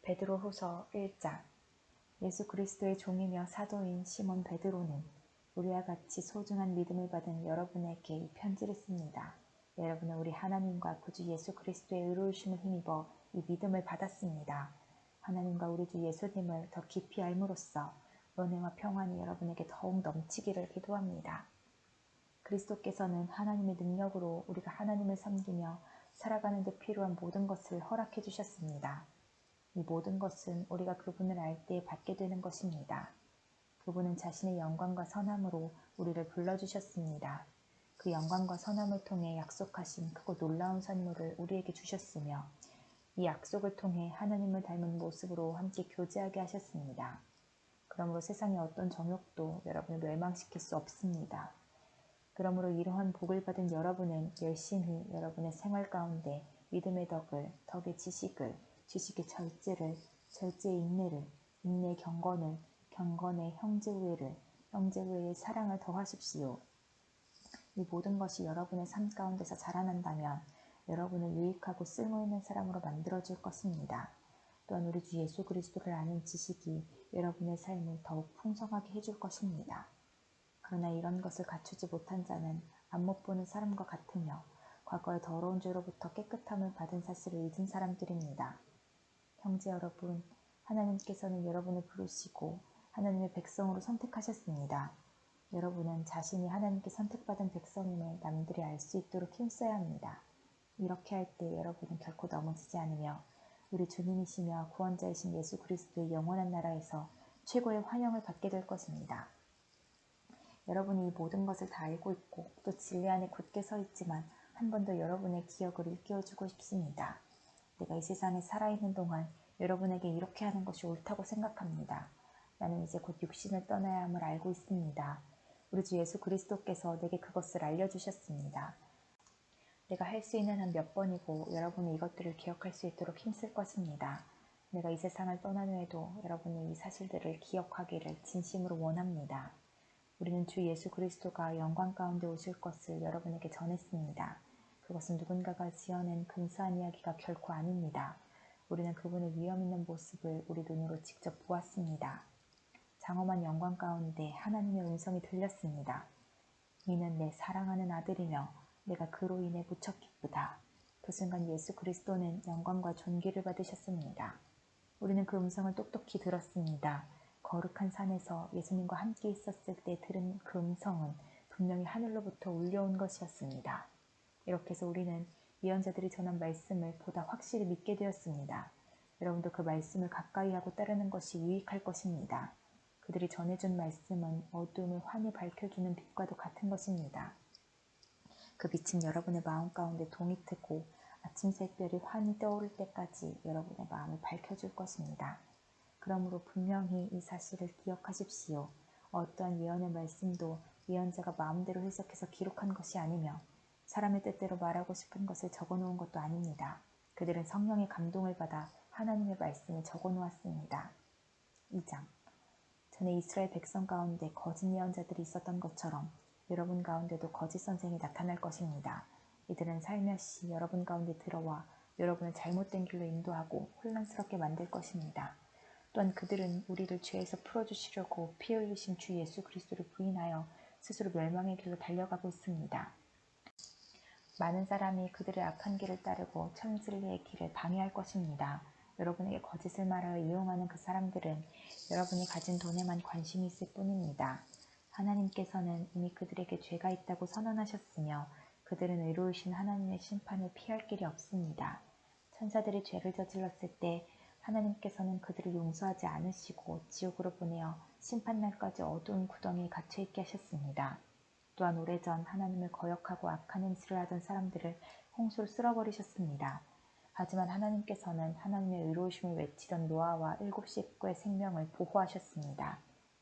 베드로후서 1장. 예수 그리스도의 종이며 사도인 시몬 베드로는 우리와 같이 소중한 믿음을 받은 여러분에게 이 편지를 씁니다. 여러분은 우리 하나님과 구주 예수 그리스도의 의로우심을 힘입어 이 믿음을 받았습니다. 하나님과 우리 주 예수님을 더 깊이 알므로써 은혜와 평안이 여러분에게 더욱 넘치기를 기도합니다. 그리스도께서는 하나님의 능력으로 우리가 하나님을 섬기며 살아가는 데 필요한 모든 것을 허락해 주셨습니다. 이 모든 것은 우리가 그분을 알 때 받게 되는 것입니다. 그분은 자신의 영광과 선함으로 우리를 불러주셨습니다. 그 영광과 선함을 통해 약속하신 크고 놀라운 선물을 우리에게 주셨으며 이 약속을 통해 하나님을 닮은 모습으로 함께 교제하게 하셨습니다. 그러므로 세상의 어떤 정욕도 여러분을 멸망시킬 수 없습니다. 그러므로 이러한 복을 받은 여러분은 열심히 여러분의 생활 가운데 믿음의 덕을, 덕의 지식을, 지식의 절제를, 절제의 인내를, 인내의 경건을, 경건의 형제우애를, 형제우애의 사랑을 더하십시오. 이 모든 것이 여러분의 삶 가운데서 자라난다면 여러분을 유익하고 쓸모있는 사람으로 만들어줄 것입니다. 또한 우리 주 예수 그리스도를 아는 지식이 여러분의 삶을 더욱 풍성하게 해줄 것입니다. 그러나 이런 것을 갖추지 못한 자는 안못 보는 사람과 같으며 과거의 더러운 죄로부터 깨끗함을 받은 사실을 잊은 사람들입니다. 형제 여러분, 하나님께서는 여러분을 부르시고 하나님의 백성으로 선택하셨습니다. 여러분은 자신이 하나님께 선택받은 백성임을 남들이 알 수 있도록 힘써야 합니다. 이렇게 할 때 여러분은 결코 넘어지지 않으며 우리 주님이시며 구원자이신 예수 그리스도의 영원한 나라에서 최고의 환영을 받게 될 것입니다. 여러분이 이 모든 것을 다 알고 있고 또 진리 안에 굳게 서 있지만 한 번 더 여러분의 기억을 일깨워주고 싶습니다. 내가 이 세상에 살아있는 동안 여러분에게 이렇게 하는 것이 옳다고 생각합니다. 나는 이제 곧 육신을 떠나야 함을 알고 있습니다. 우리 주 예수 그리스도께서 내게 그것을 알려주셨습니다. 내가 할 수 있는 한 몇 번이고 여러분이 이것들을 기억할 수 있도록 힘쓸 것입니다. 내가 이 세상을 떠난 후에도 여러분이 이 사실들을 기억하기를 진심으로 원합니다. 우리는 주 예수 그리스도가 영광 가운데 오실 것을 여러분에게 전했습니다. 그것은 누군가가 지어낸 근사한 이야기가 결코 아닙니다. 우리는 그분의 위험 있는 모습을 우리 눈으로 직접 보았습니다. 장엄한 영광 가운데 하나님의 음성이 들렸습니다. 이는 내 사랑하는 아들이며 내가 그로 인해 무척 기쁘다. 그 순간 예수 그리스도는 영광과 존귀를 받으셨습니다. 우리는 그 음성을 똑똑히 들었습니다. 거룩한 산에서 예수님과 함께 있었을 때 들은 그 음성은 분명히 하늘로부터 울려온 것이었습니다. 이렇게 해서 우리는 예언자들이 전한 말씀을 보다 확실히 믿게 되었습니다. 여러분도 그 말씀을 가까이 하고 따르는 것이 유익할 것입니다. 그들이 전해준 말씀은 어둠을 환히 밝혀주는 빛과도 같은 것입니다. 그 빛은 여러분의 마음 가운데 동이 트고 아침 새별이 환히 떠오를 때까지 여러분의 마음을 밝혀줄 것입니다. 그러므로 분명히 이 사실을 기억하십시오. 어떠한 예언의 말씀도 예언자가 마음대로 해석해서 기록한 것이 아니며 사람의 뜻대로 말하고 싶은 것을 적어놓은 것도 아닙니다. 그들은 성령의 감동을 받아 하나님의 말씀을 적어놓았습니다. 2장. 전에 이스라엘 백성 가운데 거짓 예언자들이 있었던 것처럼 여러분 가운데도 거짓 선생이 나타날 것입니다. 이들은 살며시 여러분 가운데 들어와 여러분을 잘못된 길로 인도하고 혼란스럽게 만들 것입니다. 또한 그들은 우리를 죄에서 풀어주시려고 피 흘리신 주 예수 그리스도를 부인하여 스스로 멸망의 길로 달려가고 있습니다. 많은 사람이 그들의 악한 길을 따르고 참 진리의 길을 방해할 것입니다. 여러분에게 거짓을 말하여 이용하는 그 사람들은 여러분이 가진 돈에만 관심이 있을 뿐입니다. 하나님께서는 이미 그들에게 죄가 있다고 선언하셨으며 그들은 의로우신 하나님의 심판을 피할 길이 없습니다. 천사들이 죄를 저질렀을 때 하나님께서는 그들을 용서하지 않으시고 지옥으로 보내어 심판날까지 어두운 구덩이에 갇혀있게 하셨습니다. 또한 오래전 하나님을 거역하고 악한 행실을 하던 사람들을 홍수로 쓸어버리셨습니다. 하지만 하나님께서는 하나님의 의로우심을 외치던 노아와 7 식구의 생명을 보호하셨습니다.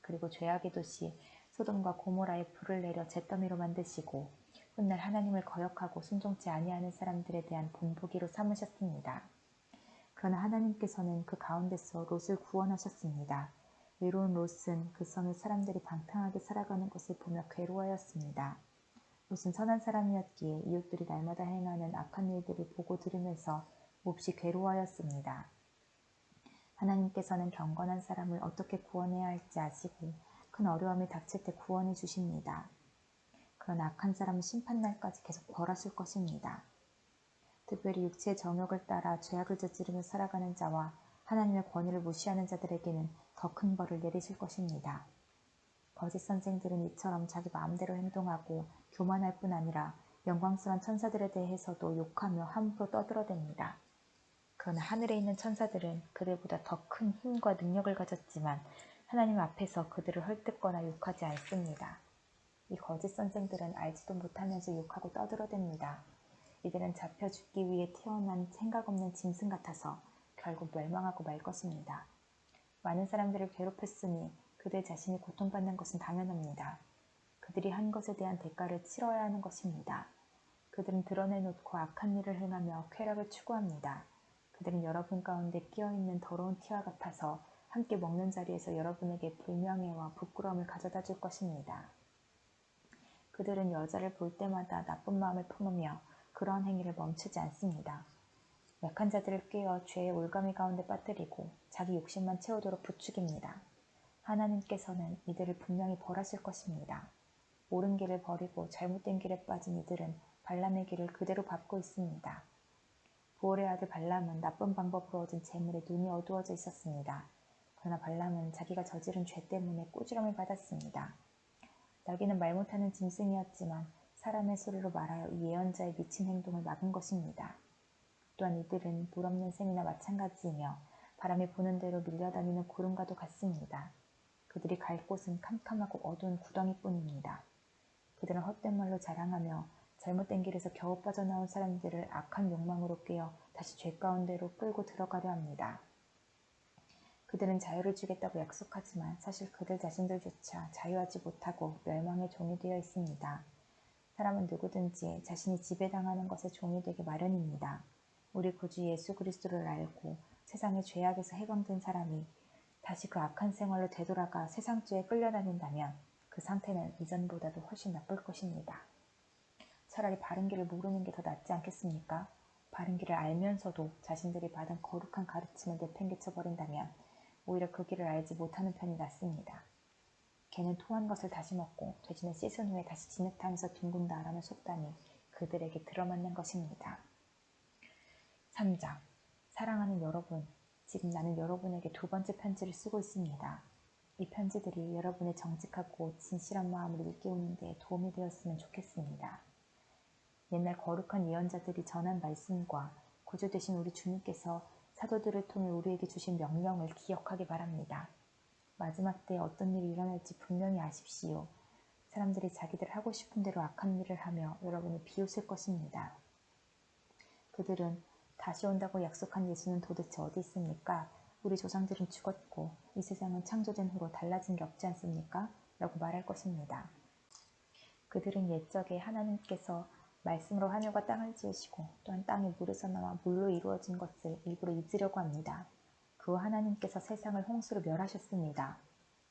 그리고 죄악의 도시 소돔과 고모라에 불을 내려 잿더미로 만드시고 훗날 하나님을 거역하고 순종치 아니하는 사람들에 대한 본보기로 삼으셨습니다. 그러나 하나님께서는 그 가운데서 롯을 구원하셨습니다. 외로운 롯은 그 성에 사람들이 방탕하게 살아가는 것을 보며 괴로워하였습니다. 롯은 선한 사람이었기에 이웃들이 날마다 행하는 악한 일들을 보고 들으면서 몹시 괴로워하였습니다. 하나님께서는 경건한 사람을 어떻게 구원해야 할지 아시고 큰 어려움이 닥칠 때 구원해 주십니다. 그러나 악한 사람은 심판날까지 계속 벌하실 것입니다. 특별히 육체의 정욕을 따라 죄악을 저지르며 살아가는 자와 하나님의 권위를 무시하는 자들에게는 더 큰 벌을 내리실 것입니다. 거짓 선생들은 이처럼 자기 마음대로 행동하고 교만할 뿐 아니라 영광스러운 천사들에 대해서도 욕하며 함부로 떠들어댑니다. 그러나 하늘에 있는 천사들은 그들보다 더 큰 힘과 능력을 가졌지만 하나님 앞에서 그들을 헐뜯거나 욕하지 않습니다. 이 거짓 선생들은 알지도 못하면서 욕하고 떠들어댑니다. 이들은 잡혀 죽기 위해 태어난 생각 없는 짐승 같아서 결국 멸망하고 말 것입니다. 많은 사람들을 괴롭혔으니 그들 자신이 고통받는 것은 당연합니다. 그들이 한 것에 대한 대가를 치러야 하는 것입니다. 그들은 드러내놓고 악한 일을 행하며 쾌락을 추구합니다. 그들은 여러분 가운데 끼어있는 더러운 티와 같아서 함께 먹는 자리에서 여러분에게 불명예와 부끄러움을 가져다 줄 것입니다. 그들은 여자를 볼 때마다 나쁜 마음을 품으며 그러한 행위를 멈추지 않습니다. 약한 자들을 꿰어 죄의 올가미 가운데 빠뜨리고 자기 욕심만 채우도록 부추깁니다. 하나님께서는 이들을 분명히 벌하실 것입니다. 옳은 길을 버리고 잘못된 길에 빠진 이들은 발람의 길을 그대로 밟고 있습니다. 부올의 아들 발람은 나쁜 방법으로 얻은 재물에 눈이 어두워져 있었습니다. 그러나 발람은 자기가 저지른 죄 때문에 꾸지람을 받았습니다. 나귀는 말 못하는 짐승이었지만 사람의 소리로 말하여 이 예언자의 미친 행동을 막은 것입니다. 또한 이들은 물 없는 샘이나 마찬가지이며 바람이 부는 대로 밀려다니는 구름과도 같습니다. 그들이 갈 곳은 캄캄하고 어두운 구덩이뿐입니다. 그들은 헛된 말로 자랑하며 잘못된 길에서 겨우 빠져나온 사람들을 악한 욕망으로 꿰어 다시 죄 가운데로 끌고 들어가려 합니다. 그들은 자유를 주겠다고 약속하지만 사실 그들 자신들조차 자유하지 못하고 멸망의 종이 되어 있습니다. 사람은 누구든지 자신이 지배당하는 것에 종이 되기 마련입니다. 우리 구주 예수 그리스도를 알고 세상의 죄악에서 해방된 사람이 다시 그 악한 생활로 되돌아가 세상죄에 끌려다닌다면 그 상태는 이전보다도 훨씬 나쁠 것입니다. 차라리 바른 길을 모르는 게 더 낫지 않겠습니까? 바른 길을 알면서도 자신들이 받은 거룩한 가르침을 내팽개쳐버린다면 오히려 그 길을 알지 못하는 편이 낫습니다. 개는 토한 것을 다시 먹고 돼지는 씻은 후에 다시 진흙탕에서 뒹군다라는 속담이 그들에게 들어맞는 것입니다. 3장. 사랑하는 여러분, 지금 나는 여러분에게 두 번째 편지를 쓰고 있습니다. 이 편지들이 여러분의 정직하고 진실한 마음을 일깨우는 데 도움이 되었으면 좋겠습니다. 옛날 거룩한 예언자들이 전한 말씀과 구주 되신 우리 주님께서 사도들을 통해 우리에게 주신 명령을 기억하기 바랍니다. 마지막 때에 어떤 일이 일어날지 분명히 아십시오. 사람들이 자기들 하고 싶은 대로 악한 일을 하며 여러분을 비웃을 것입니다. 그들은 다시 온다고 약속한 예수는 도대체 어디 있습니까? 우리 조상들은 죽었고 이 세상은 창조된 후로 달라진 게 없지 않습니까? 라고 말할 것입니다. 그들은 옛적에 하나님께서 말씀으로 하늘과 땅을 지으시고 또한 땅이 물에서 나와 물로 이루어진 것을 일부러 잊으려고 합니다. 그 후 하나님께서 세상을 홍수로 멸하셨습니다.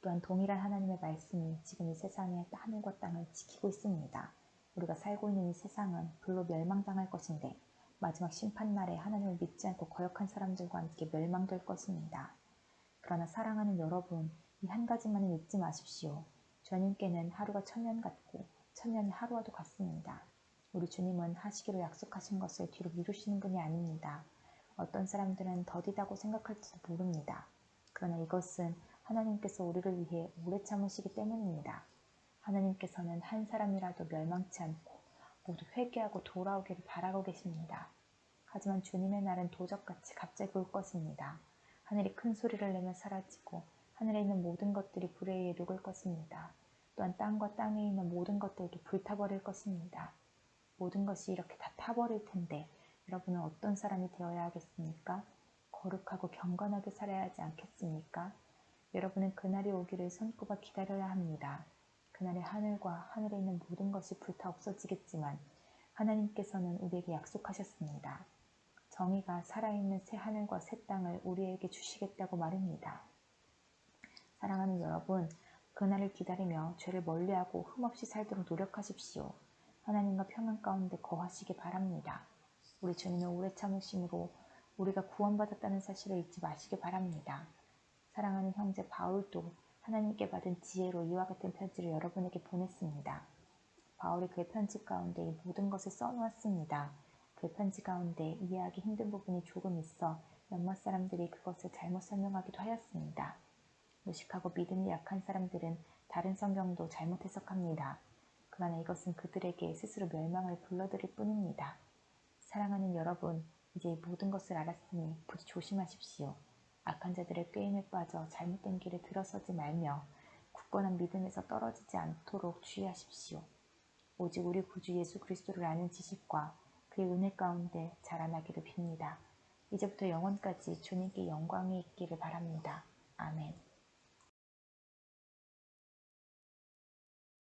또한 동일한 하나님의 말씀이 지금 이 세상의 하늘과 땅을 지키고 있습니다. 우리가 살고 있는 이 세상은 불로 멸망당할 것인데 마지막 심판날에 하나님을 믿지 않고 거역한 사람들과 함께 멸망될 것입니다. 그러나 사랑하는 여러분, 이 한 가지만은 잊지 마십시오. 주님께는 하루가 천년 같고 천년이 하루와도 같습니다. 우리 주님은 하시기로 약속하신 것을 뒤로 미루시는 분이 아닙니다. 어떤 사람들은 더디다고 생각할지도 모릅니다. 그러나 이것은 하나님께서 우리를 위해 오래 참으시기 때문입니다. 하나님께서는 한 사람이라도 멸망치 않고 모두 회개하고 돌아오기를 바라고 계십니다. 하지만 주님의 날은 도적같이 갑자기 올 것입니다. 하늘이 큰 소리를 내며 사라지고 하늘에 있는 모든 것들이 불에 의해 녹을 것입니다. 또한 땅과 땅에 있는 모든 것들도 불타버릴 것입니다. 모든 것이 이렇게 다 타버릴 텐데 여러분은 어떤 사람이 되어야 하겠습니까? 거룩하고 경건하게 살아야 하지 않겠습니까? 여러분은 그날이 오기를 손꼽아 기다려야 합니다. 그날에 하늘과 하늘에 있는 모든 것이 불타 없어지겠지만 하나님께서는 우리에게 약속하셨습니다. 정의가 살아있는 새 하늘과 새 땅을 우리에게 주시겠다고 말입니다. 사랑하는 여러분, 그날을 기다리며 죄를 멀리하고 흠없이 살도록 노력하십시오. 하나님과 평안 가운데 거하시기 바랍니다. 우리 주님의 오래 참으심으로 우리가 구원받았다는 사실을 잊지 마시기 바랍니다. 사랑하는 형제 바울도 하나님께 받은 지혜로 이와 같은 편지를 여러분에게 보냈습니다. 바울이 그의 편지 가운데 이 모든 것을 써놓았습니다. 그 편지 가운데 이해하기 힘든 부분이 조금 있어 몇몇 사람들이 그것을 잘못 설명하기도 하였습니다. 무식하고 믿음이 약한 사람들은 다른 성경도 잘못 해석합니다. 그러나 이것은 그들에게 스스로 멸망을 불러들일 뿐입니다. 사랑하는 여러분, 이제 이 모든 것을 알았으니 부디 조심하십시오. 악한 자들의 꾀임에 빠져 잘못된 길에 들어서지 말며 굳건한 믿음에서 떨어지지 않도록 주의하십시오. 오직 우리 구주 예수 그리스도를 아는 지식과 그의 은혜 가운데 자라나기를 빕니다. 이제부터 영원까지 주님께 영광이 있기를 바랍니다. 아멘.